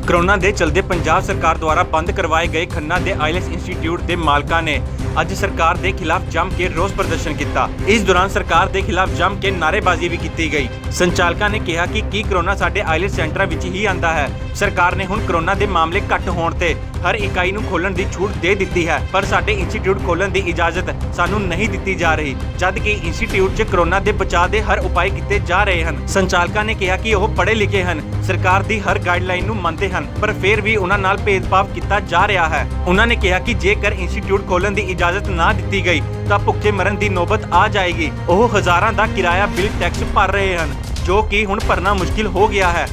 Corona ਦੇ ਚਲਦੇ ਪੰਜਾਬ ਸਰਕਾਰ ਦੁਆਰਾ ਬੰਦ ਕਰਵਾਏ ਗਏ ਖੰਨਾ ਦੇ ਆਈਲੈਟਸ ਇੰਸਟੀਚਿਊਟ ਦੇ ਮਾਲਕਾਂ ਨੇ ਅੱਜ ਸਰਕਾਰ ਦੇ ਖਿਲਾਫ ਜੰਮ ਕੇ ਰੋਸ ਪ੍ਰਦਰਸ਼ਨ ਕੀਤਾ। ਇਸ ਦੌਰਾਨ ਸਰਕਾਰ ਦੇ ਖਿਲਾਫ ਜੰਮ ਕੇ ਨਾਅਰੇਬਾਜ਼ੀ ਵੀ ਕੀਤੀ ਗਈ। ਸੰਚਾਲਕਾਂ ਨੇ ਕਿਹਾ ਕਿ ਕੀ ਕਰੋਨਾ ਸਾਡੇ ਆਈਲੈਟਸ ਸੈਂਟਰਾਂ ਵਿੱਚ ਹੀ ਆਂਦਾ ਹੈ। ਸਰਕਾਰ ਨੇ ਹੁਣ ਕਰੋਨਾ ਦੇ ਮਾਮਲੇ ਘੱਟ ਹੋਣ ਤੇ ਹਰ ਇਕਾਈ ਨੂੰ ਖੋਲਣ ਦੀ ਛੂਟ ਦੇ ਦਿੱਤੀ ਹੈ, ਪਰ ਸਾਡੇ ਇੰਸਟੀਚਿਊਟ ਖੋਲਣ ਦੀ ਇਜਾਜ਼ਤ ਸਾਨੂੰ ਨਹੀਂ ਦਿੱਤੀ ਜਾ ਰਹੀ, ਜਦ ਕਿ ਇੰਸਟੀਚਿਊਟ 'ਚ ਕਰੋਨਾ ਦੇ ਬਚਾਅ ਦੇ ਹਰ ਉਪਾਅ ਕੀਤੇ ਜਾ ਰਹੇ ਹਨ। ਸੰਚਾਲਕਾਂ ਨੇ ਕਿਹਾ ਕਿ ਉਹ ਪੜ੍ਹੇ ਲਿਖੇ ਹਨ, ਸਰਕਾਰ ਦੀ ਹਰ ਗਾਈਡਲਾਈਨ ਨੂੰ ਮੰਨਦੇ ਹਨ, ਪਰ ਫਿਰ ਵੀ ਉਹਨਾਂ ਨਾਲ ਭੇਦਭਾਵ ਕੀਤਾ ਜਾ ਰਿਹਾ ਹੈ। ਉਹਨਾਂ ਨੇ ਕਿਹਾ ਕਿ ਜੇਕਰ ਇੰਸਟੀਚਿਊਟ ਖੋਲਣ ਦੀ ਇਜਾਜ਼ਤ ਨਾ ਦਿੱਤੀ ਗਈ ਤਾਂ ਭੁੱਖੇ ਮਰਨ ਦੀ ਨੌਬਤ ਆ ਜਾਏਗੀ। ਉਹ ਹਜ਼ਾਰਾਂ ਦਾ ਕਿਰਾਇਆ ਬਿੱਲ ਟੈਕਸ ਭਰ ਰਹੇ ਹਨ, ਜੋ ਕਿ ਹੁਣ ਭਰਨਾ ਮੁਸ਼ਕਿਲ ਹੋ ਗਿਆ ਹੈ।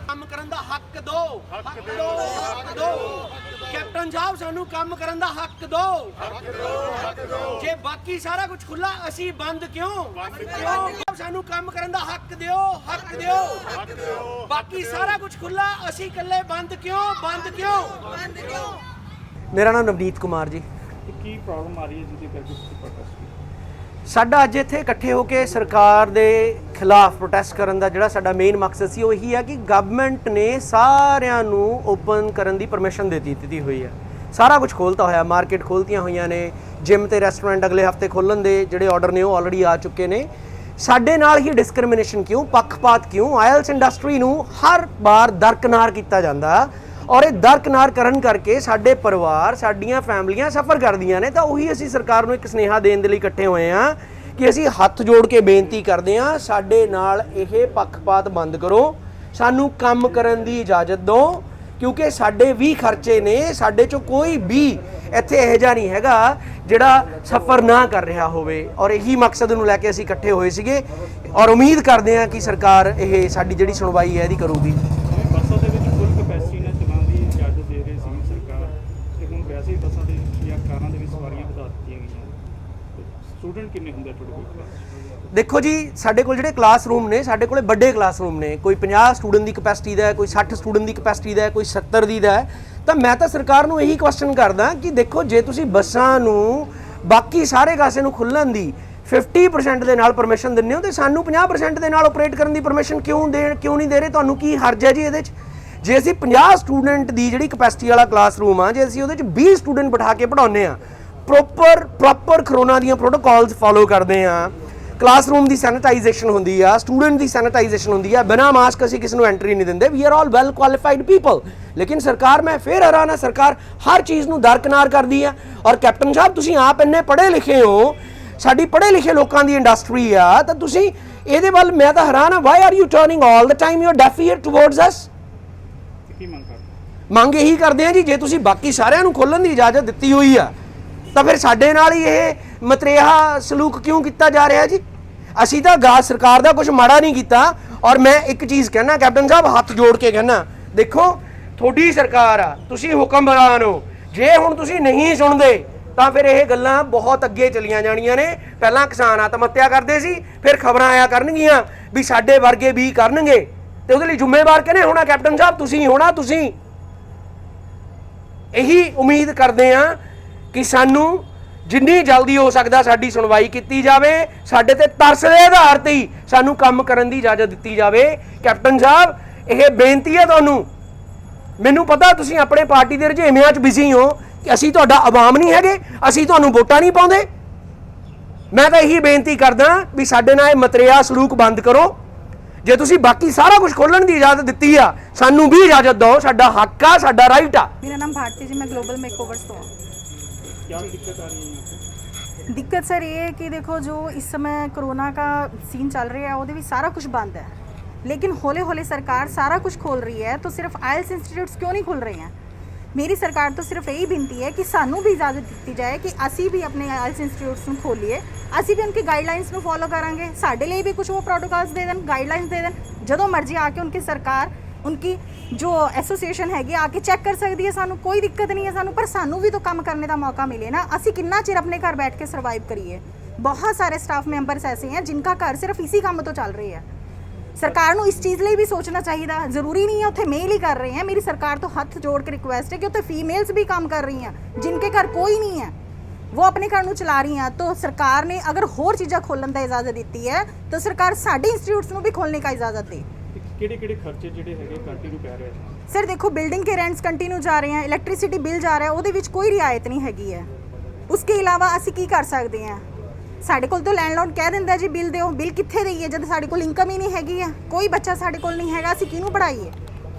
ਕੰਮ ਕਰਨ ਦਾ ਹੱਕ ਦਿਓ, ਹੱਕ ਦਿਓ, ਹੱਕ ਦਿਓ। ਕੈਪਟਨ ਸਾਹਿਬ ਸਾਨੂੰ ਕੰਮ ਕਰਨ ਦਾ ਹੱਕ ਦਿਓ, ਹੱਕ ਦਿਓ, ਹੱਕ ਦਿਓ। ਜੇ ਬਾਕੀ ਸਾਰਾ ਕੁਝ ਖੁੱਲਾ ਅਸੀਂ ਬੰਦ ਕਿਉਂ? ਕਿਉਂ? ਸਾਨੂੰ ਕੰਮ ਕਰਨ ਦਾ ਹੱਕ ਦਿਓ, ਹੱਕ ਦਿਓ, ਹੱਕ ਦਿਓ। ਬਾਕੀ ਸਾਰਾ ਕੁਝ ਖੁੱਲਾ ਅਸੀਂ ਇਕੱਲੇ ਬੰਦ ਕਿਉਂ? ਬੰਦ ਕਿਉਂ? ਬੰਦ ਕਿਉਂ? ਮੇਰਾ ਨਾਮ ਨਵਨੀਤ ਕੁਮਾਰ ਜੀ। ਕੀ ਪ੍ਰੋਬਲਮ ਆ ਰਹੀ ਹੈ ਜਿਹਦੇ ਕਰਕੇ ਤੁਸੀਂ ਪ੍ਰੋਟੈਸਟ ਕੀਤਾ? ਸਾਡਾ ਅੱਜ ਇੱਥੇ ਇਕੱਠੇ ਹੋ ਕੇ ਸਰਕਾਰ ਦੇ ਖਿਲਾਫ ਪ੍ਰੋਟੈਸਟ ਕਰਨ ਦਾ ਜਿਹੜਾ ਸਾਡਾ ਮੇਨ ਮਕਸਦ ਸੀ ਉਹ ਇਹੀ ਹੈ ਕਿ ਗਵਰਨਮੈਂਟ ਨੇ ਸਾਰਿਆਂ ਨੂੰ ਓਪਨ ਕਰਨ ਦੀ ਪਰਮਿਸ਼ਨ ਦੇ ਦਿੱਤੀ ਹੋਈ ਹੈ। ਸਾਰਾ ਕੁਝ ਖੋਲ੍ਹਤਾ ਹੋਇਆ, ਮਾਰਕੀਟ ਖੋਲ੍ਹਤੀਆਂ ਹੋਈਆਂ ਨੇ, ਜਿਮ ਤੇ ਰੈਸਟੋਰੈਂਟ ਅਗਲੇ ਹਫਤੇ ਖੋਲ੍ਹਣ ਦੇ ਜਿਹੜੇ ਆਰਡਰ ਨੇ ਉਹ ਆਲਰੇਡੀ ਆ ਚੁੱਕੇ ਨੇ। ਸਾਡੇ ਨਾਲ ਹੀ ਡਿਸਕ੍ਰਿਮੀਨੇਸ਼ਨ ਕਿਉਂ, ਪੱਖਪਾਤ ਕਿਉਂ? ਆਇਲਸ ਇੰਡਸਟਰੀ ਨੂੰ ਹਰ ਵਾਰ ਦਰਕਨਾਰ ਕੀਤਾ ਜਾਂਦਾ ਔਰ ਇਹ ਦਰਕਨਾਰ ਕਰਨ ਕਰਕੇ ਸਾਡੇ ਪਰਿਵਾਰ, ਸਾਡੀਆਂ ਫੈਮਲੀਆਂ ਸਫਰ ਕਰਦੀਆਂ ਨੇ। ਤਾਂ ਉਹੀ ਅਸੀਂ ਸਰਕਾਰ ਨੂੰ ਇੱਕ ਸੁਨੇਹਾ ਦੇਣ ਦੇ ਲਈ ਇਕੱਠੇ ਹੋਏ ਹਾਂ ਕਿ ਅਸੀਂ ਹੱਥ ਜੋੜ ਕੇ ਬੇਨਤੀ ਕਰਦੇ ਹਾਂ, ਸਾਡੇ ਨਾਲ ਇਹ ਪੱਖਪਾਤ ਬੰਦ ਕਰੋ, ਸਾਨੂੰ ਕੰਮ ਕਰਨ ਦੀ ਇਜਾਜ਼ਤ ਦਿਓ, ਕਿਉਂਕਿ ਸਾਡੇ ਵੀ ਖਰਚੇ ਨੇ। ਸਾਡੇ 'ਚੋਂ ਕੋਈ ਵੀ ਇੱਥੇ ਇਹੋ ਜਿਹਾ ਨਹੀਂ ਹੈਗਾ ਜਿਹੜਾ ਸਫਰ ਨਾ ਕਰ ਰਿਹਾ ਹੋਵੇ। ਔਰ ਇਹੀ ਮਕਸਦ ਨੂੰ ਲੈ ਕੇ ਅਸੀਂ ਇਕੱਠੇ ਹੋਏ ਸੀਗੇ ਔਰ ਉਮੀਦ ਕਰਦੇ ਹਾਂ ਕਿ ਸਰਕਾਰ ਇਹ ਸਾਡੀ ਜਿਹੜੀ ਸੁਣਵਾਈ ਹੈ ਇਹਦੀ ਕਰੂਗੀ। ਬੱਸਾਂ ਦੇ ਵਿੱਚ ਫੁੱਲ ਕੈਪੈਸਿਟੀ ਨਾਲ ਚਲਾਉਣ ਦੀ ਇਜਾਜ਼ਤ ਦੇ ਰਹੀ ਸੀ ਸਰਕਾਰ, ਤੇ ਹੁਣ ਵੈਸੇ ਹੀ ਬੱਸਾਂ ਦੇ ਜਾਂ ਕਾਰਾਂ ਦੇ ਵਿੱਚ ਸਵਾਰੀਆਂ ਵਧਾ ਦਿੱਤੀਆਂ ਗਈਆਂ। ਸਟੂਡੈਂਟ ਕਿੰਨੇ ਹੁੰਦੇ ਤੁਹਾਡੇ ਕੋਲ ਕਲਾਸ? ਦੇਖੋ ਜੀ, ਸਾਡੇ ਕੋਲ ਜਿਹੜੇ ਕਲਾਸਰੂਮ ਨੇ, ਸਾਡੇ ਕੋਲੇ ਵੱਡੇ ਕਲਾਸਰੂਮ ਨੇ, ਕੋਈ 50 ਸਟੂਡੈਂਟ ਦੀ ਕਪੈਸਿਟੀ ਦਾ ਹੈ, ਕੋਈ 60 ਸਟੂਡੈਂਟ ਦੀ ਕਪੈਸਿਟੀ ਦਾ ਹੈ, ਕੋਈ 70 ਦੀ ਦਾ ਹੈ। ਤਾਂ ਮੈਂ ਤਾਂ ਸਰਕਾਰ ਨੂੰ ਇਹੀ ਕੁਐਸਚਨ ਕਰਦਾ ਕਿ ਦੇਖੋ, ਜੇ ਤੁਸੀਂ ਬੱਸਾਂ ਨੂੰ ਬਾਕੀ ਸਾਰੇ ਕਾਸੇ ਨੂੰ ਖੁੱਲ੍ਹਣ ਦੀ 50% ਦੇ ਨਾਲ ਪਰਮਿਸ਼ਨ ਦਿੰਦੇ ਹੋ ਤੇ ਸਾਨੂੰ 50% ਦੇ ਨਾਲ ਆਪਰੇਟ ਕਰਨ ਦੀ ਪਰਮਿਸ਼ਨ ਕਿਉਂ ਨਹੀਂ ਦੇ ਰਹੇ? ਤੁਹਾਨੂੰ ਕੀ ਹਰਜ ਹੈ ਜੀ ਇਹਦੇ 'ਚ? ਜੇ ਅਸੀਂ 50 ਸਟੂਡੈਂਟ ਦੀ ਜਿਹੜੀ ਕਪੈਸਿਟੀ ਵਾਲਾ ਕਲਾਸਰੂਮ ਆ, ਜੇ ਅਸੀਂ ਉਹਦੇ 'ਚ 20 ਸਟੂਡੈਂਟ ਬਿਠਾ ਕੇ ਪੜ੍ਹਾਉਂਦੇ ਆ, ਪ੍ਰੋਪਰ ਕਰੋਨਾ ਦੀਆਂ ਪ੍ਰੋਟੋਕੋਲਸ ਫੋਲੋ ਕਰਦੇ ਆ, ਕਲਾਸਰੂਮ ਦੀ ਸੈਨੀਟਾਈਜੇਸ਼ਨ ਹੁੰਦੀ ਆ, ਸਟੂਡੈਂਟ ਦੀ ਸੈਨੀਟਾਈਜੇਸ਼ਨ ਹੁੰਦੀ ਆ, ਬਿਨਾਂ ਮਾਸਕ ਅਸੀਂ ਕਿਸੇ ਨੂੰ ਐਂਟਰੀ ਨਹੀਂ ਦਿੰਦੇ। We are all well qualified people. ਲੇਕਿਨ ਸਰਕਾਰ, ਮੈਂ ਫਿਰ ਹੈਰਾਨ ਆ, ਸਰਕਾਰ ਹਰ ਚੀਜ਼ ਨੂੰ ਦਰਕਨਾਰ ਕਰਦੀ ਆ। ਔਰ ਕੈਪਟਨ ਸਾਹਿਬ, ਤੁਸੀਂ ਆਪ ਇੰਨੇ ਪੜ੍ਹੇ ਲਿਖੇ ਹੋ, ਸਾਡੀ ਪੜ੍ਹੇ ਲਿਖੇ ਲੋਕਾਂ ਦੀ ਇੰਡਸਟਰੀ ਆ, ਤਾਂ ਤੁਸੀਂ ਇਹਦੇ ਵੱਲ, ਮੈਂ ਤਾਂ ਹੈਰਾਨ ਆ। Why are you turning all the time your deaf ear towards us? ਕੀ ਮੰਗ ਕਰਦੇ? ਮੰਗ ਇਹੀ ਕਰਦੇ ਆ ਜੀ, ਜੇ ਤੁਸੀਂ ਬਾਕੀ ਸਾਰਿਆਂ ਨੂੰ ਖੋਲ੍ਹਣ ਦੀ ਇਜਾਜ਼ਤ ਦਿੱਤੀ ਹੋਈ ਆ ਤਾਂ ਫਿਰ ਸਾਡੇ ਨਾਲ ਹੀ ਇਹ ਮਤਰੇਹਾ ਸਲੂਕ ਕਿਉਂ ਕੀਤਾ ਜਾ ਰਿਹਾ ਜੀ? ਅਸੀਂ ਤਾਂ ਸਰਕਾਰ ਦਾ ਕੁਝ ਮਾੜਾ ਨਹੀਂ ਕੀਤਾ। ਔਰ ਮੈਂ ਇੱਕ ਚੀਜ਼ ਕਹਿਣਾ ਕੈਪਟਨ ਸਾਹਿਬ, ਹੱਥ ਜੋੜ ਕੇ ਕਹਿਣਾ, ਦੇਖੋ ਤੁਹਾਡੀ ਸਰਕਾਰ ਆ, ਤੁਸੀਂ ਹੁਕਮਰਾਨ ਹੋ। ਜੇ ਹੁਣ ਤੁਸੀਂ ਨਹੀਂ ਸੁਣਦੇ ਤਾਂ ਫਿਰ ਇਹ ਗੱਲਾਂ ਬਹੁਤ ਅੱਗੇ ਚਲੀਆਂ ਜਾਣੀਆਂ ਨੇ। ਪਹਿਲਾਂ ਕਿਸਾਨ ਆਤਮ ਹੱਤਿਆ ਕਰਦੇ ਸੀ, ਫਿਰ ਖਬਰਾਂ ਆਇਆ ਕਰਨਗੀਆਂ ਵੀ ਸਾਡੇ ਵਰਗੇ ਵੀ ਕਰਨਗੇ, ਤੇ ਉਹਦੇ ਲਈ ਜ਼ਿੰਮੇਵਾਰ ਕਿਹਨੇ ਹੋਣਾ? ਕੈਪਟਨ ਸਾਹਿਬ ਤੁਸੀਂ ਹੋਣਾ। ਤੁਸੀਂ ਇਹੀ ਉਮੀਦ ਕਰਦੇ ਆ ਕਿ ਸਾਨੂੰ ਜਿੰਨੀ ਜਲਦੀ ਹੋ ਸਕਦਾ ਸਾਡੀ ਸੁਣਵਾਈ ਕੀਤੀ ਜਾਵੇ, ਸਾਡੇ ਤੇ ਤਰਸ ਦੇ ਆਧਾਰ ਤੇ ਹੀ ਸਾਨੂੰ ਕੰਮ ਕਰਨ ਦੀ ਇਜਾਜ਼ਤ ਦਿੱਤੀ ਜਾਵੇ। ਕੈਪਟਨ ਸਾਹਿਬ, ਇਹ ਬੇਨਤੀ ਹੈ ਤੁਹਾਨੂੰ। ਮੈਨੂੰ ਪਤਾ ਤੁਸੀਂ ਆਪਣੇ ਪਾਰਟੀ ਦੇ ਰੁਝੇਵਿਆਂ 'ਚ ਬਿਜ਼ੀ ਹੋ ਕਿ ਅਸੀਂ ਤੁਹਾਡਾ ਆਵਾਮ ਨਹੀਂ ਹੈਗੇ, ਅਸੀਂ ਤੁਹਾਨੂੰ ਵੋਟਾਂ ਨਹੀਂ ਪਾਉਂਦੇ। ਮੈਂ ਤਾਂ ਇਹੀ ਬੇਨਤੀ ਕਰਦਾ ਵੀ ਸਾਡੇ ਨਾਲ ਇਹ ਮਤਰੇਆ ਸਲੂਕ ਬੰਦ ਕਰੋ। ਜੇ ਤੁਸੀਂ ਬਾਕੀ ਸਾਰਾ ਕੁਝ ਖੋਲ੍ਹਣ ਦੀ ਇਜਾਜ਼ਤ ਦਿੱਤੀ ਆ, ਸਾਨੂੰ ਵੀ ਇਜਾਜ਼ਤ ਦਿਓ। ਸਾਡਾ ਹੱਕ ਆ, ਸਾਡਾ ਰਾਈਟ ਆ। मेरा नाम भारती जी, मैं ग्लोबल मेकओवर्स तो हूँ। क्या दिक्कत आ रही है? दिक्कत सर ये है कि देखो, जो इस समय कोरोना का सीन चल रहा है ਉਹਦੇ ਵਿੱਚ ਸਾਰਾ ਕੁਝ ਬੰਦ है, लेकिन हौले हौले सरकार सारा कुछ खोल रही है, तो सिर्फ आइल्स इंस्टीट्यूट्स क्यों नहीं खुल रहे हैं? मेरी सरकार तो सिर्फ यही विनती है कि सानू भी इजाज़त दी जाए कि असी भी अपने आइल्स इंस्टीट्यूट्स ਨੂੰ खोलीए, ਅਸੀਂ भी उनकी गाइडलाइंस ਨੂੰ फॉलो करांगे। साढ़े लिए भी कुछ वो प्रोटोकॉल्स दे दें, गाइडलाइंस दे दें, ਜਦੋਂ ਮਰਜ਼ੀ आके उनकी सरकार, उनकी जो एसोसीएशन हैगी आके चेक कर सकती है। सानू कोई दिक्कत नहीं है सानू, पर सानू भी तो काम करने का मौका मिले ना। असी कितना चिर अपने घर बैठ के सर्वाइव करिए? बहुत सारे स्टाफ मैंबर्स ऐसे हैं जिनका घर सिर्फ इसी काम तो चल रही है। ਸਰਕਾਰ ਨੂੰ ਇਸ ਚੀਜ਼ ਲਈ ਵੀ ਸੋਚਣਾ ਚਾਹੀਦਾ। ਜ਼ਰੂਰੀ नहीं है ਉੱਥੇ ਮੇਲ ਹੀ ਕਰ ਰਹੇ हैं। मेरी सरकार तो हथ जोड़ के रिक्वेस्ट है कि उत्थे फीमेल्स भी काम कर रही हैं जिनके घर कोई नहीं है, वो अपने घर ਨੂੰ ਚਲਾ ਰਹੀ हैं। तो सरकार ने अगर होर चीज़ां खोलਣ ਦਾ इजाज़त ਦਿੱਤੀ है तो सरकार साडे इंस्टीट्यूट्स ਨੂੰ भी खोलने का इजाज़त दे। ਕਿਹੜੇ ਖਰਚੇ ਜਿਹੜੇ ਹੈਗੇ ਕੰਟੀਨਿਊ ਪੈ ਰਹੇ ਆ? सर देखो, बिल्डिंग के रेंट्स कंटिन्यू जा रहे हैं, इलैक्ट्रिसिटी बिल जा रहा है, ਉਹਦੇ ਵਿੱਚ ਕੋਈ ਰਿਆਇਤ ਨਹੀਂ ਹੈਗੀ ਹੈ। उसके अलावा ਅਸੀਂ ਕੀ ਕਰ ਸਕਦੇ ਹਾਂ? ਸਾਡੇ ਕੋਲ ਤਾਂ ਲੈਂਡਲੋਰਡ ਕਹਿ ਦਿੰਦਾ ਜੀ ਬਿੱਲ ਦਿਓ, ਬਿੱਲ ਕਿੱਥੇ ਦਈਏ ਜਦ ਸਾਡੇ ਕੋਲ ਇਨਕਮ ਹੀ ਨਹੀਂ ਹੈਗੀ ਹੈ, ਕੋਈ ਬੱਚਾ ਸਾਡੇ ਕੋਲ ਨਹੀਂ ਹੈਗਾ, ਅਸੀਂ ਕਿਹਨੂੰ ਪੜ੍ਹਾਈਏ?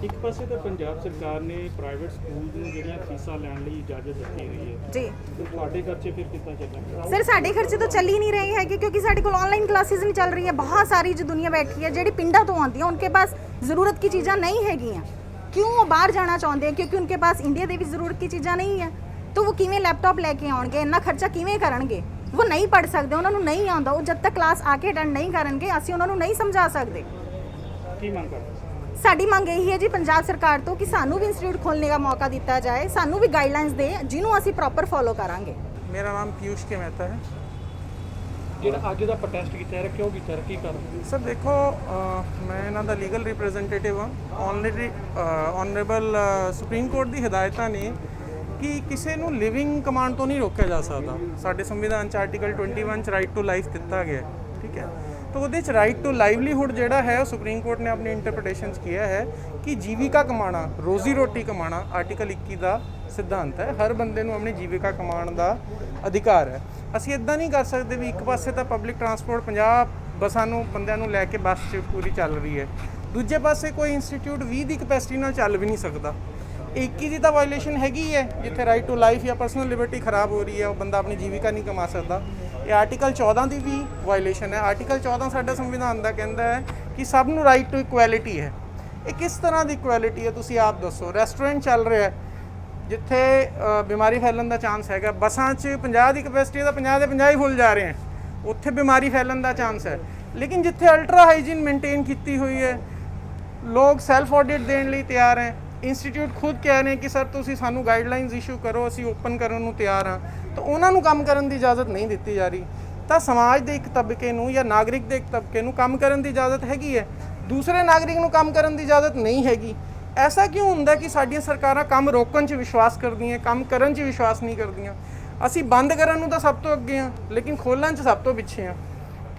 ਇੱਕ ਪਾਸੇ ਤਾਂ ਪੰਜਾਬ ਸਰਕਾਰ ਨੇ ਪ੍ਰਾਈਵੇਟ ਸਕੂਲ ਨੂੰ ਜਿਹੜੀਆਂ ਫੀਸਾਂ ਲੈਣ ਲਈ ਇਜਾਜ਼ਤ ਦਿੱਤੀ ਹੋਈ ਹੈ ਜੀ ਤੇ ਤੁਹਾਡੇ ਖਰਚੇ ਫਿਰ ਕਿੱਦਾਂ ਚੱਲਣਗੇ? सर ਸਾਡੇ ਖਰਚੇ ਤਾਂ ਚੱਲ ਹੀ ਨਹੀਂ ਰਹੇ ਹੈਗੇ क्योंकि ਸਾਡੇ ਕੋਲ ऑनलाइन क्लासेस नहीं चल रही है। बहुत सारी जो दुनिया बैठी है ਜਿਹੜੀ ਪਿੰਡਾਂ ਤੋਂ ਆਉਂਦੀ ਹੈ उनके पास ज़रूरत की चीज़ां नहीं हैगियां। क्यों वो बाहर जाना चाहते हैं? क्योंकि उनके पास इंडिया ਦੇ ਵਿੱਚ ज़रूरत की चीज़ां नहीं है। तो वो किवें लैपटॉप लेके आउणगे, ਇੰਨਾ ਖਰਚਾ ਕਿਵੇਂ ਕਰਨਗੇ? वो नहीं पढ़ सकते, उन्होंने नहीं आਉਂਦਾ। ਉਹ ਜਦ ਤੱਕ ਕਲਾਸ ਆ ਕੇ ਅਟੈਂਡ ਨਹੀਂ ਕਰਨਗੇ ਅਸੀਂ ਉਹਨਾਂ ਨੂੰ ਨਹੀਂ ਸਮਝਾ ਸਕਦੇ। ਕੀ ਮੰਗ ਕਰਦੇ? ਸਾਡੀ ਮੰਗ ਇਹੀ ਹੈ ਜੀ ਪੰਜਾਬ ਸਰਕਾਰ ਤੋਂ ਕਿ ਸਾਨੂੰ ਵੀ ਇੰਸਟੀਚਿਊਟ ਖੋਲ੍ਹਣੇ ਦਾ ਮੌਕਾ ਦਿੱਤਾ ਜਾਏ, ਸਾਨੂੰ ਵੀ ਗਾਈਡਲਾਈਨਸ ਦੇ ਜਿਹਨੂੰ ਅਸੀਂ ਪ੍ਰੋਪਰ ਫੋਲੋ ਕਰਾਂਗੇ। ਮੇਰਾ ਨਾਮ ਪੀਯੂਸ਼ ਕੇ ਮਹਿਤਾ ਹੈ। ਜਿਹੜਾ ਅੱਜ ਦਾ ਪ੍ਰੋਟੈਸਟ ਕੀਤਾ ਹੈ ਕਿਉਂ ਕੀਤਾ ਹੈ, ਕੀ ਕਾਰਨ? ਸਰ ਦੇਖੋ, ਮੈਂ ਇਹਨਾਂ ਦਾ ਲੀਗਲ ਰਿਪਰੈਜ਼ੈਂਟੇਟਿਵ ਹਾਂ। ਆਨਰੇਬਲ ਸੁਪਰੀਮ ਕੋਰਟ ਦੀ ਹਦਾਇਤਾਂ ਨੇ ਕਿ ਕਿਸੇ ਨੂੰ ਲਿਵਿੰਗ ਕਮਾਂਡ ਤੋਂ ਨਹੀਂ ਰੋਕਿਆ ਜਾ ਸਕਦਾ। ਸਾਡੇ ਸੰਵਿਧਾਨ 'ਚ ਆਰਟੀਕਲ 21 'ਚ ਰਾਈਟ ਟੂ ਲਾਈਫ ਦਿੱਤਾ ਗਿਆ ਹੈ, ਠੀਕ ਹੈ। तो ਉਹਦੇ 'ਚ ਰਾਈਟ ਟੂ ਲਾਈਵਲੀਹੁੱਡ ਜਿਹੜਾ ਹੈ ਉਹ ਸੁਪਰੀਮ ਕੋਰਟ ਨੇ ਆਪਣੀ ਇੰਟਰਪ੍ਰੀਟੇਸ਼ਨ 'ਚ ਕਿਹਾ ਹੈ ਕਿ ਜੀਵਿਕਾ ਕਮਾਣਾ, ਰੋਜ਼ੀ ਰੋਟੀ ਕਮਾਣਾ ਆਰਟੀਕਲ 21 ਦਾ ਸਿਧਾਂਤ ਹੈ। ਹਰ ਬੰਦੇ ਨੂੰ ਆਪਣੀ ਜੀਵਿਕਾ ਕਮਾਉਣ ਦਾ ਅਧਿਕਾਰ ਹੈ। ਅਸੀਂ ਇਦਾਂ ਨਹੀਂ ਕਰ ਸਕਦੇ ਵੀ ਇੱਕ ਪਾਸੇ ਤਾਂ ਪਬਲਿਕ ਟਰਾਂਸਪੋਰਟ 50 ਬੱਸਾਂ ਨੂੰ ਬੰਦਿਆਂ ਨੂੰ ਲੈ ਕੇ ਬੱਸ 'ਚ ਪੂਰੀ ਚੱਲ ਰਹੀ ਹੈ, ਦੂਜੇ ਪਾਸੇ ਕੋਈ ਇੰਸਟੀਚਿਊਟ 20 ਦੀ ਕਪੈਸਿਟੀ ਨਾਲ ਚੱਲ ਵੀ ਨਹੀਂ ਸਕਦਾ। 21 ਦੀ ਤਾਂ ਵਾਇਲੇਸ਼ਨ ਹੈਗੀ ਹੈ ਜਿੱਥੇ ਰਾਈਟ ਟੂ ਲਾਈਫ ਜਾਂ ਪਰਸਨਲ ਲਿਬਰਟੀ ਖਰਾਬ ਹੋ ਰਹੀ ਹੈ, ਉਹ ਬੰਦਾ ਆਪਣੀ ਜੀਵਿਕਾ ਨਹੀਂ ਕਮਾ ਸਕਦਾ। ਇਹ ਆਰਟੀਕਲ 14 ਦੀ ਵੀ ਵਾਇਲੇਸ਼ਨ ਹੈ। ਆਰਟੀਕਲ 14 ਸਾਡਾ ਸੰਵਿਧਾਨ ਦਾ ਕਹਿੰਦਾ ਹੈ ਕਿ ਸਭ ਨੂੰ ਰਾਈਟ ਟੂ ਇਕੁਐਲਿਟੀ ਹੈ। ਇਹ ਕਿਸ ਤਰ੍ਹਾਂ ਦੀ ਇਕੁਐਲਿਟੀ ਹੈ ਤੁਸੀਂ ਆਪ ਦੱਸੋ? ਰੈਸਟੋਰੈਂਟ ਚੱਲ ਰਿਹਾ ਜਿੱਥੇ ਬਿਮਾਰੀ ਫੈਲਣ ਦਾ ਚਾਂਸ ਹੈਗਾ, ਬੱਸਾਂ 'ਚ 50 ਦੀ ਕਪੈਸਿਟੀ ਦਾ 50 ਦੇ 50 ਹੀ ਫੁੱਲ ਜਾ ਰਹੇ ਹੈ, ਉੱਥੇ ਬਿਮਾਰੀ ਫੈਲਣ ਦਾ ਚਾਂਸ ਹੈ। ਲੇਕਿਨ ਜਿੱਥੇ ਅਲਟਰਾ ਹਾਈਜੀਨ ਮੇਨਟੇਨ ਕੀਤੀ ਹੋਈ ਹੈ, ਲੋਕ ਸੈਲਫ ਆਡਿਟ ਦੇਣ ਲਈ ਤਿਆਰ ਹੈ। ਇੰਸਟੀਚਿਊਟ ਖੁਦ ਕਹਿ ਰਹੇ ਕਿ ਸਰ ਤੁਸੀਂ ਸਾਨੂੰ ਗਾਈਡਲਾਈਨਸ ਇਸ਼ੂ ਕਰੋ, ਅਸੀਂ ਓਪਨ ਕਰਨ ਨੂੰ ਤਿਆਰ ਹਾਂ, ਤਾਂ ਉਹਨਾਂ ਨੂੰ ਕੰਮ ਕਰਨ ਦੀ ਇਜਾਜ਼ਤ ਨਹੀਂ ਦਿੱਤੀ ਜਾ ਰਹੀ। ਤਾਂ ਸਮਾਜ ਦੇ ਇੱਕ ਤਬਕੇ ਨੂੰ ਜਾਂ ਨਾਗਰਿਕ ਦੇ ਇੱਕ ਤਬਕੇ ਨੂੰ ਕੰਮ ਕਰਨ ਦੀ ਇਜਾਜ਼ਤ ਹੈਗੀ ਹੈ, ਦੂਸਰੇ ਨਾਗਰਿਕ ਨੂੰ ਕੰਮ ਕਰਨ ਦੀ ਇਜਾਜ਼ਤ ਨਹੀਂ ਹੈਗੀ। ਐਸਾ ਕਿਉਂ ਹੁੰਦਾ ਕਿ ਸਾਡੀਆਂ ਸਰਕਾਰਾਂ ਕੰਮ ਰੋਕਣ 'ਚ ਵਿਸ਼ਵਾਸ ਕਰਦੀਆਂ, ਕੰਮ ਕਰਨ 'ਚ ਵਿਸ਼ਵਾਸ ਨਹੀਂ ਕਰਦੀਆਂ? ਅਸੀਂ ਬੰਦ ਕਰਨ ਨੂੰ ਤਾਂ ਸਭ ਤੋਂ ਅੱਗੇ ਹਾਂ, ਲੇਕਿਨ ਖੋਲ੍ਹਣ 'ਚ ਸਭ ਤੋਂ ਪਿੱਛੇ ਹਾਂ,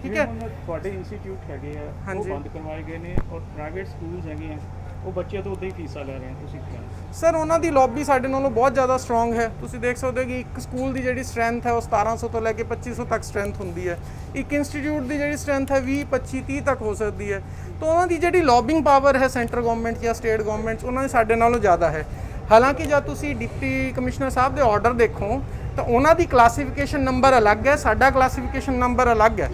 ਠੀਕ ਹੈ। ਤੁਹਾਡੇ ਇੰਸਟੀਚਿਊਟ ਹੈਗੇ ਆ ਉਹ ਹਾਂਜੀ। ਬੰਦ ਕਰਵਾਏ ਗਏ ਨੇ ਔਰ ਪ੍ਰਾਈਵੇਟ ਸਕੂਲਸ ਹੈਗੇ ਆ ਉਹ ਬੱਚਿਆਂ ਤੋਂ ਉੱਦਾਂ ਹੀ ਫੀਸਾਂ ਲੈ ਰਹੇ ਆ, ਤੁਸੀਂ ਕੀ ਕਹਿੰਦੇ? ਸਰ ਉਹਨਾਂ ਦੀ ਲੌਬੀ ਸਾਡੇ ਨਾਲੋਂ ਬਹੁਤ ਜ਼ਿਆਦਾ ਸਟਰੋਂਗ ਹੈ। ਤੁਸੀਂ ਦੇਖ ਸਕਦੇ ਹੋ ਕਿ ਇੱਕ ਸਕੂਲ ਦੀ ਜਿਹੜੀ ਸਟਰੈਂਥ ਹੈ ਉਹ 1700 ਤੋਂ ਲੈ ਕੇ 2500 ਤੱਕ ਸਟਰੈਂਥ ਹੁੰਦੀ ਹੈ। ਇੱਕ ਇੰਸਟੀਚਿਊਟ ਦੀ ਜਿਹੜੀ ਸਟਰੈਂਥ ਹੈ 20, 25, 30 ਤੱਕ ਹੋ ਸਕਦੀ ਹੈ। ਤਾਂ ਉਹਨਾਂ ਦੀ ਜਿਹੜੀ ਲੌਬਿੰਗ ਪਾਵਰ ਹੈ ਸੈਂਟਰ ਗਵਰਨਮੈਂਟ ਜਾਂ ਸਟੇਟ ਗਵਰਨਮੈਂਟ ਉਹਨਾਂ ਦੀ ਸਾਡੇ ਨਾਲੋਂ ਜ਼ਿਆਦਾ ਹੈ। ਹਾਲਾਂਕਿ ਜਦ ਤੁਸੀਂ ਡਿਪਟੀ ਕਮਿਸ਼ਨਰ ਸਾਹਿਬ ਦੇ ਆਰਡਰ ਦੇਖੋ ਤਾਂ ਉਹਨਾਂ ਦੀ ਕਲਾਸੀਫਿਕੇਸ਼ਨ ਨੰਬਰ ਅਲੱਗ ਹੈ, ਸਾਡਾ ਕਲਾਸੀਫਿਕੇਸ਼ਨ ਨੰਬਰ ਅਲੱਗ ਹੈ,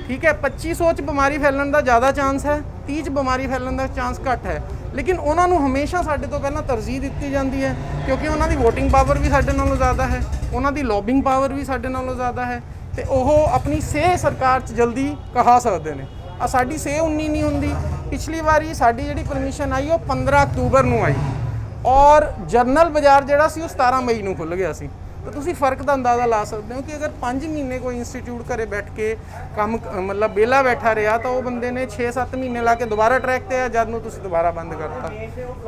ਠੀਕ ਹੈ। 2500 'ਚ ਬਿਮਾਰੀ ਫੈਲਣ ਦਾ ਜ਼ਿਆਦਾ ਚਾਂਸ ਹੈ, 30 'ਚ ਬਿਮਾਰੀ ਫੈਲਣ ਦਾ ਚਾਂਸ ਘੱਟ ਹੈ, ਲੇਕਿਨ ਉਹਨਾਂ ਨੂੰ ਹਮੇਸ਼ਾ ਸਾਡੇ ਤੋਂ ਪਹਿਲਾਂ ਤਰਜੀਹ ਦਿੱਤੀ ਜਾਂਦੀ ਹੈ ਕਿਉਂਕਿ ਉਹਨਾਂ ਦੀ ਵੋਟਿੰਗ ਪਾਵਰ ਵੀ ਸਾਡੇ ਨਾਲੋਂ ਜ਼ਿਆਦਾ ਹੈ, ਉਹਨਾਂ ਦੀ ਲੌਬਿੰਗ ਪਾਵਰ ਵੀ ਸਾਡੇ ਨਾਲੋਂ ਜ਼ਿਆਦਾ ਹੈ, ਤੇ ਉਹ ਆਪਣੀ ਸੇਹ ਸਰਕਾਰ 'ਚ ਜਲਦੀ ਕਹਾ ਸਕਦੇ ਨੇ। ਆ ਸਾਡੀ ਸੇਹ 19 ਨਹੀਂ ਹੁੰਦੀ। ਪਿਛਲੀ ਵਾਰੀ ਸਾਡੀ ਜਿਹੜੀ ਪਰਮਿਸ਼ਨ ਆਈ ਉਹ 15 ਅਕਤੂਬਰ ਨੂੰ ਆਈ ਔਰ ਜਰਨਲ ਬਾਜ਼ਾਰ ਜਿਹੜਾ ਸੀ ਉਹ 17 ਮਈ ਨੂੰ ਖੁੱਲ੍ਹ ਗਿਆ ਸੀ। ਤਾਂ ਤੁਸੀਂ ਫਰਕ ਦਾ ਅੰਦਾਜ਼ਾ ਲਾ ਸਕਦੇ ਹੋ ਕਿ ਅਗਰ 5 ਮਹੀਨੇ ਕੋਈ ਇੰਸਟੀਚਿਊਟ ਘਰੇ ਬੈਠ ਕੇ ਕੰਮ ਮਤਲਬ ਵਿਹਲਾ ਬੈਠਾ ਰਿਹਾ ਤਾਂ ਉਹ ਬੰਦੇ ਨੇ 6-7 ਮਹੀਨੇ ਲਾ ਕੇ ਦੁਬਾਰਾ ਟਰੈਕ ਤੇ ਆ, ਜਦ ਨੂੰ ਤੁਸੀਂ ਦੁਬਾਰਾ ਬੰਦ ਕਰਤਾ।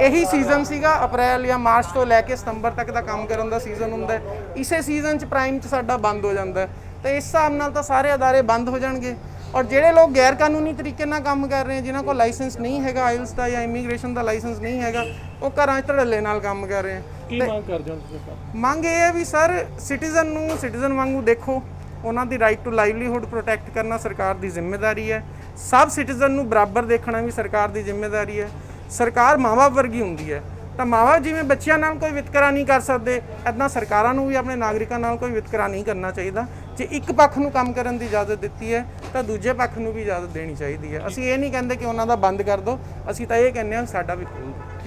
ਇਹੀ ਸੀਜ਼ਨ ਸੀਗਾ, ਅਪ੍ਰੈਲ ਜਾਂ ਮਾਰਚ ਤੋਂ ਲੈ ਕੇ ਸਤੰਬਰ ਤੱਕ ਦਾ ਕੰਮ ਕਰਨ ਦਾ ਸੀਜ਼ਨ ਹੁੰਦਾ। ਇਸੇ ਸੀਜ਼ਨ 'ਚ ਪ੍ਰਾਈਮ 'ਚ ਸਾਡਾ ਬੰਦ ਹੋ ਜਾਂਦਾ, ਤਾਂ ਇਸ ਹਿਸਾਬ ਨਾਲ ਤਾਂ ਸਾਰੇ ਅਦਾਰੇ ਬੰਦ ਹੋ ਜਾਣਗੇ। ਔਰ ਜਿਹੜੇ ਲੋਕ ਗੈਰ ਕਾਨੂੰਨੀ ਤਰੀਕੇ ਨਾਲ ਕੰਮ ਕਰ ਰਹੇ, ਜਿਨ੍ਹਾਂ ਕੋਲ ਲਾਇਸੈਂਸ ਨਹੀਂ ਹੈਗਾ ਆਇਲਸ ਦਾ ਜਾਂ ਇਮੀਗ੍ਰੇਸ਼ਨ ਦਾ ਲਾਇਸੈਂਸ ਨਹੀਂ ਹੈਗਾ, ਉਹ ਘਰਾਂ 'ਚ ਧੜੱਲੇ ਨਾਲ ਕੰਮ ਕਰ ਰਹੇ। ਕੀ ਮੰਗ ਕਰਦੇ ਹੋ ਤੁਸੀਂ? ਮੰਗ ਇਹ ਹੈ ਵੀ ਸਰ ਸਿਟੀਜ਼ਨ ਨੂੰ ਸਿਟੀਜ਼ਨ ਵਾਂਗੂ ਦੇਖੋ, ਉਹਨਾਂ ਦੀ ਰਾਈਟ ਟੂ ਲਾਈਵਲੀਹੁੱਡ ਪ੍ਰੋਟੈਕਟ ਕਰਨਾ ਸਰਕਾਰ ਦੀ ਜ਼ਿੰਮੇਵਾਰੀ ਹੈ। ਸਭ ਸਿਟੀਜ਼ਨ ਨੂੰ ਬਰਾਬਰ ਦੇਖਣਾ ਵੀ ਸਰਕਾਰ ਦੀ ਜ਼ਿੰਮੇਵਾਰੀ ਹੈ। ਸਰਕਾਰ ਮਾਂ-ਬਾਪ ਵਰਗੀ ਹੁੰਦੀ ਹੈ, ਤਾਂ ਮਾਂ-ਬਾਪ ਜਿਵੇਂ ਬੱਚਿਆਂ ਨਾਲ ਕੋਈ ਵਿਤਕਰਾ ਨਹੀਂ ਕਰ ਸਕਦੇ, ਇੱਦਾਂ ਸਰਕਾਰਾਂ ਨੂੰ ਵੀ ਆਪਣੇ ਨਾਗਰਿਕਾਂ ਨਾਲ ਕੋਈ ਵਿਤਕਰਾ ਨਹੀਂ ਕਰਨਾ ਚਾਹੀਦਾ। ਜੇ ਇੱਕ ਪੱਖ ਨੂੰ ਕੰਮ ਕਰਨ ਦੀ ਇਜਾਜ਼ਤ ਦਿੱਤੀ ਹੈ ਤਾਂ ਦੂਜੇ ਪੱਖ ਨੂੰ ਵੀ ਇਜਾਜ਼ਤ ਦੇਣੀ ਚਾਹੀਦੀ ਹੈ। ਅਸੀਂ ਇਹ ਨਹੀਂ ਕਹਿੰਦੇ ਕਿ ਉਹਨਾਂ ਦਾ ਬੰਦ ਕਰ ਦਿਓ, ਅਸੀਂ ਤਾਂ ਇਹ ਕਹਿੰਦੇ ਹਾਂ ਸਾਡਾ ਵੀ ਖੋਲ੍ਹ ਦਿਓ।